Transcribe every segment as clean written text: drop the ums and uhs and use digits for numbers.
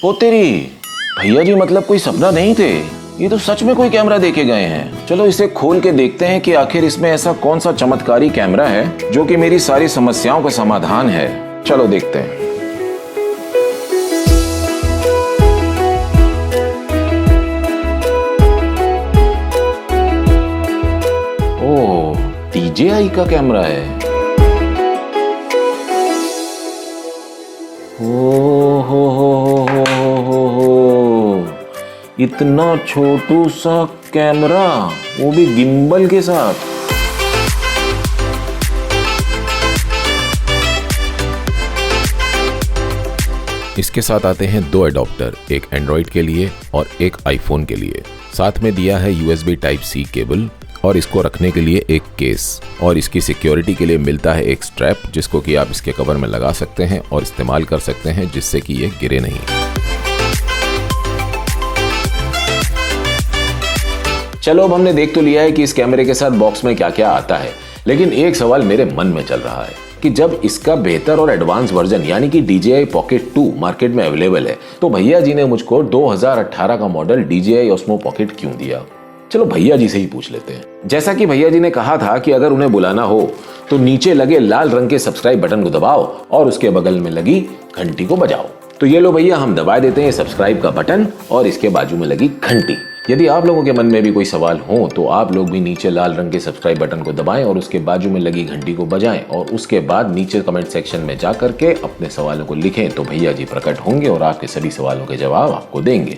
ओ तेरी, भैया जी मतलब कोई सपना नहीं थे, ये तो सच में कोई कैमरा देके गए हैं। चलो इसे खोल के देखते हैं कि आखिर इसमें ऐसा कौन सा चमत्कारी कैमरा है जो कि मेरी सारी समस्याओं का समाधान है। चलो देखते हैं। ओह, DJI का कैमरा है। ओ हो, इतना छोटू सा कैमरा, वो भी गिम्बल के साथ। इसके साथ आते हैं दो एडॉप्टर, एक एंड्रॉइड के लिए और एक आईफोन के लिए। साथ में दिया है USB Type-C केबल और इसको रखने के लिए एक केस, और इसकी सिक्योरिटी के लिए मिलता है एक स्ट्रैप जिसको कि आप इसके कवर में लगा सकते हैं और इस्तेमाल कर सकते हैं जिससे कि ये गिरे नहीं। चलो अब हमने देख तो लिया है कि इस कैमरे के साथ बॉक्स में क्या क्या आता है, लेकिन एक सवाल मेरे मन में चल रहा है कि जब इसका बेहतर और एडवांस वर्जन यानी कि DJI Pocket 2 मार्केट में अवेलेबल है तो भैया जी ने मुझको 2018 का मॉडल DJI Osmo Pocket क्यों दिया। चलो भैया जी से ही पूछ लेते हैं। जैसा कि भैया जी ने कहा था कि अगर उन्हें बुलाना हो तो नीचे लगे लाल रंग के सब्सक्राइब बटन को दबाओ और उसके बगल में लगी घंटी को बजाओ। तो ये लो भैया, हम दबा देते हैं सब्सक्राइब का बटन और इसके बाजू में लगी घंटी। यदि आप लोगों के मन में भी कोई सवाल हो तो आप लोग भी नीचे लाल रंग के सब्सक्राइब बटन को दबाएं और उसके बाजू में लगी घंटी को बजाएं और उसके बाद नीचे कमेंट सेक्शन में जा करके अपने सवालों को लिखें तो भैया जी प्रकट होंगे और आपके सभी सवालों के जवाब आपको देंगे।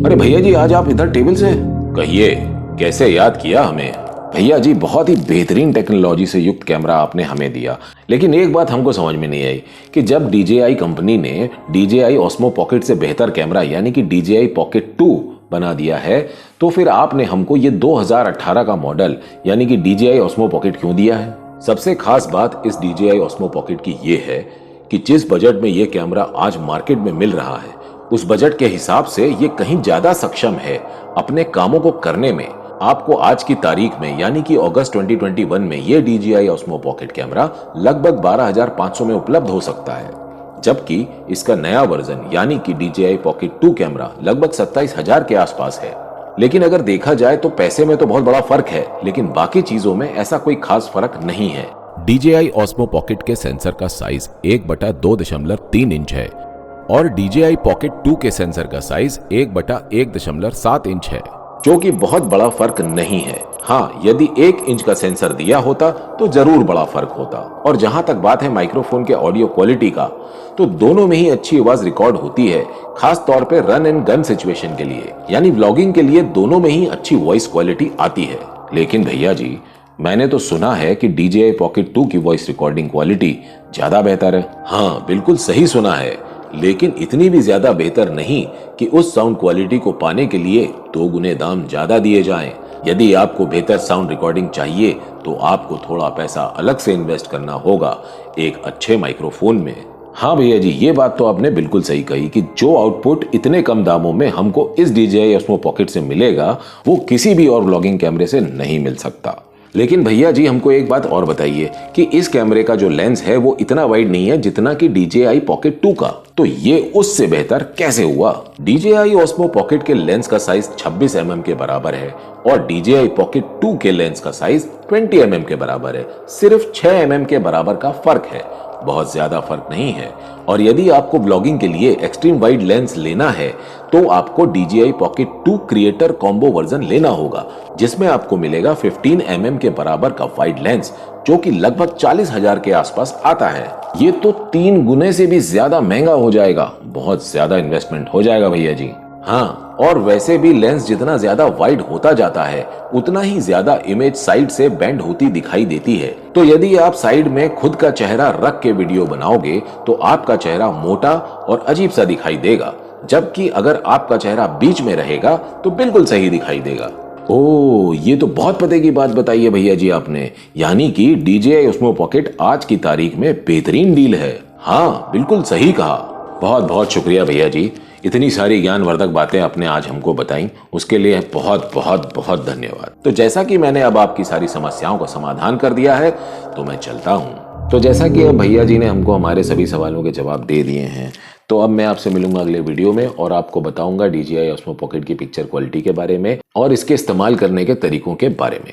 अरे भैया जी, आज आप इधर टेबल से, कहिए कैसे याद किया हमें। भैया जी, बहुत ही बेहतरीन टेक्नोलॉजी से युक्त कैमरा आपने हमें दिया, लेकिन एक बात हमको समझ में नहीं आई कि जब DJI कंपनी ने DJI Osmo Pocket से बेहतर कैमरा यानी कि DJI Pocket 2 बना दिया है तो फिर आपने हमको ये 2018 का मॉडल यानी कि DJI Osmo Pocket क्यों दिया है। सबसे खास बात इस DJI Osmo Pocket की ये है कि जिस बजट में ये कैमरा आज मार्केट में मिल रहा है उस बजट के हिसाब से ये कहीं ज्यादा सक्षम है अपने कामों को करने में। आपको आज की तारीख में यानी कि अगस्त 2021 में ये DJI Osmo Pocket कैमरा लगभग 12,500 में उपलब्ध हो सकता है, जबकि इसका नया वर्जन यानी कि DJI Pocket 2 कैमरा लगभग 27,000 के आसपास है। लेकिन अगर देखा जाए तो पैसे में तो बहुत बड़ा फर्क है, लेकिन बाकी चीजों में ऐसा कोई खास फर्क नहीं है। DJI Osmo Pocket के सेंसर का साइज 1/2.3 इंच है और DJI Pocket 2 के सेंसर का साइज 1/1.7 इंच है, जो कि बहुत बड़ा फर्क नहीं है। हाँ, यदि 1 इंच का सेंसर दिया होता तो जरूर बड़ा फर्क होता। और जहां तक बात है माइक्रोफोन के ऑडियो क्वालिटी का, तो दोनों में ही अच्छी आवाज रिकॉर्ड होती है, खास तौर पे रन एंड गन सिचुएशन के लिए यानी व्लॉगिंग के लिए दोनों में ही अच्छी वॉइस क्वालिटी आती है। लेकिन भैया जी, मैंने तो सुना है कि DJI Pocket 2 की वॉइस रिकॉर्डिंग क्वालिटी ज्यादा बेहतर है। हाँ, बिल्कुल सही सुना है, लेकिन इतनी भी ज्यादा बेहतर नहीं कि उस साउंड क्वालिटी को पाने के लिए 2 गुने दाम ज्यादा दिए जाएं। यदि आपको बेहतर साउंड रिकॉर्डिंग चाहिए तो आपको थोड़ा पैसा अलग से इन्वेस्ट करना होगा एक अच्छे माइक्रोफोन में। हाँ भैया जी, ये बात तो आपने बिल्कुल सही कही कि जो आउटपुट इतने कम दामों में हमको इस DJI Osmo Pocket से मिलेगा वो किसी भी और व्लॉगिंग कैमरे से नहीं मिल सकता। लेकिन भैया जी, हमको एक बात और बताइए कि इस कैमरे का जो लेंस है वो इतना वाइड नहीं है जितना कि DJI Pocket 2 का, तो ये उससे बेहतर कैसे हुआ। DJI Osmo Pocket के लेंस का साइज 26 mm के बराबर है और DJI Pocket 2 के लेंस का साइज 20 mm के बराबर है। सिर्फ 6 mm के बराबर का फर्क है, बहुत ज्यादा फर्क नहीं है। और यदि आपको ब्लॉगिंग के लिए एक्सट्रीम वाइड लेंस लेना है तो आपको DJI Pocket 2 creator combo version लेना होगा, जिसमें आपको मिलेगा 15 mm के बराबर का वाइड लेंस जो कि लगभग 40,000 के आसपास आता है। ये तो 3 गुने से भी ज्यादा महंगा हो जाएगा, बहुत ज्यादा इन्वेस्टमेंट हो जाएगा भैया जी। हाँ, और वैसे भी लेंस जितना ज्यादा वाइड होता जाता है उतना ही ज्यादा इमेज साइड से बेंड होती दिखाई देती है। तो यदि आप साइड में खुद का चेहरा रख के वीडियो बनाओगे तो आपका चेहरा मोटा और अजीब सा दिखाई देगा, जबकि अगर आपका चेहरा बीच में रहेगा तो बिल्कुल सही दिखाई देगा। ओह, ये तो बहुत पते की बात बताई है भैया जी आपने, यानी कि DJI Osmo Pocket आज की तारीख में बेहतरीन डील है। हाँ, बिल्कुल सही कहा। बहुत बहुत शुक्रिया भैया जी, इतनी सारी ज्ञानवर्धक बातें आपने आज हमको बताई, उसके लिए बहुत बहुत बहुत धन्यवाद। तो जैसा कि मैंने अब आपकी सारी समस्याओं का समाधान कर दिया है तो मैं चलता हूँ। तो जैसा कि अब भैया जी ने हमको हमारे सभी सवालों के जवाब दे दिए हैं तो अब मैं आपसे मिलूंगा अगले वीडियो में और आपको बताऊंगा DJI Osmo Pocket की पिक्चर क्वालिटी के बारे में और इसके इस्तेमाल करने के तरीकों के बारे में।